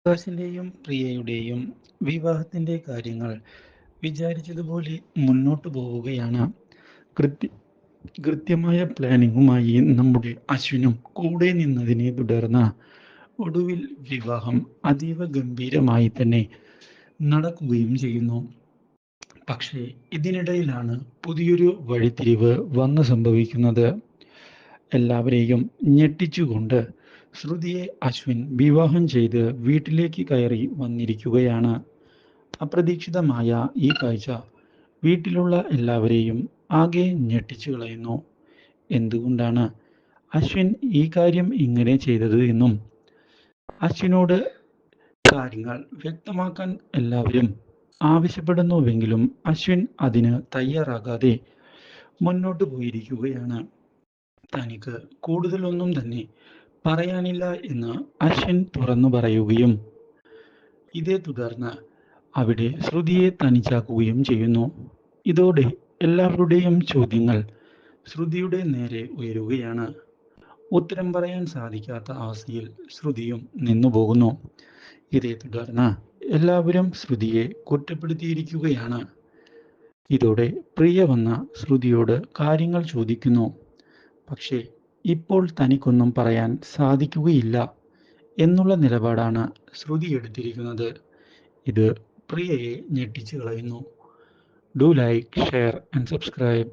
ആകാശിന്റെയും പ്രിയയുടെയും വിവാഹത്തിന്റെ കാര്യങ്ങൾ വിചാരിച്ചതുപോലെ മുന്നോട്ട് പോവുകയാണ്. കൃത്യ കൃത്യമായ പ്ലാനിങ്ങുമായി നമ്മുടെ അശ്വിനും കൂടെ നിന്നതിനെ തുടർന്ന് ഒടുവിൽ വിവാഹം അതീവ ഗംഭീരമായി തന്നെ നടക്കുകയും ചെയ്യുന്നു. പക്ഷേ ഇതിനിടയിലാണ് പുതിയൊരു വഴിത്തിരിവ് വന്ന് സംഭവിക്കുന്നത്. എല്ലാവരെയും ഞെട്ടിച്ചുകൊണ്ട് ശ്രുതിയെ അശ്വിൻ വിവാഹം ചെയ്ത് വീട്ടിലേക്ക് കയറി വന്നിരിക്കുകയാണ്. അപ്രതീക്ഷിതമായ ഈ കാഴ്ച വീട്ടിലുള്ള എല്ലാവരെയും ആകെ ഞെട്ടിച്ചു കളയുന്നു. എന്തുകൊണ്ടാണ് അശ്വിൻ ഈ കാര്യം ഇങ്ങനെ ചെയ്തത് എന്നും അശ്വിനോട് കാര്യങ്ങൾ വ്യക്തമാക്കാൻ എല്ലാവരും ആവശ്യപ്പെടുന്നുവെങ്കിലും അശ്വിൻ അതിന് തയ്യാറാകാതെ മുന്നോട്ട് പോയിരിക്കുകയാണ്. തനിക്ക് കൂടുതലൊന്നും തന്നെ പറയാനില്ല എന്ന് അശ്വിൻ തുറന്നു പറയുകയും ഇതേ തുടർന്ന് അവിടെ ശ്രുതിയെ തനിച്ചാക്കുകയും ചെയ്യുന്നു. ഇതോടെ എല്ലാവരുടെയും ചോദ്യങ്ങൾ ശ്രുതിയുടെ നേരെ ഉയരുകയാണ്. ഉത്തരം പറയാൻ സാധിക്കാത്ത അവസ്ഥയിൽ ശ്രുതിയും നിന്നുപോകുന്നു. ഇതേ തുടർന്ന് എല്ലാവരും ശ്രുതിയെ കുറ്റപ്പെടുത്തിയിരിക്കുകയാണ്. ഇതോടെ പ്രിയ വന്ന ശ്രുതിയോട് കാര്യങ്ങൾ ചോദിക്കുന്നു. പക്ഷേ ഇപ്പോൾ തനിക്കൊന്നും പറയാൻ സാധിക്കുകയില്ല എന്നുള്ള നിലപാടാണ് ശ്രുതി എടുത്തിരിക്കുന്നത്. ഇത് പ്രിയയെ ഞെട്ടിച്ചു കളയുന്നു. Do like, share and subscribe.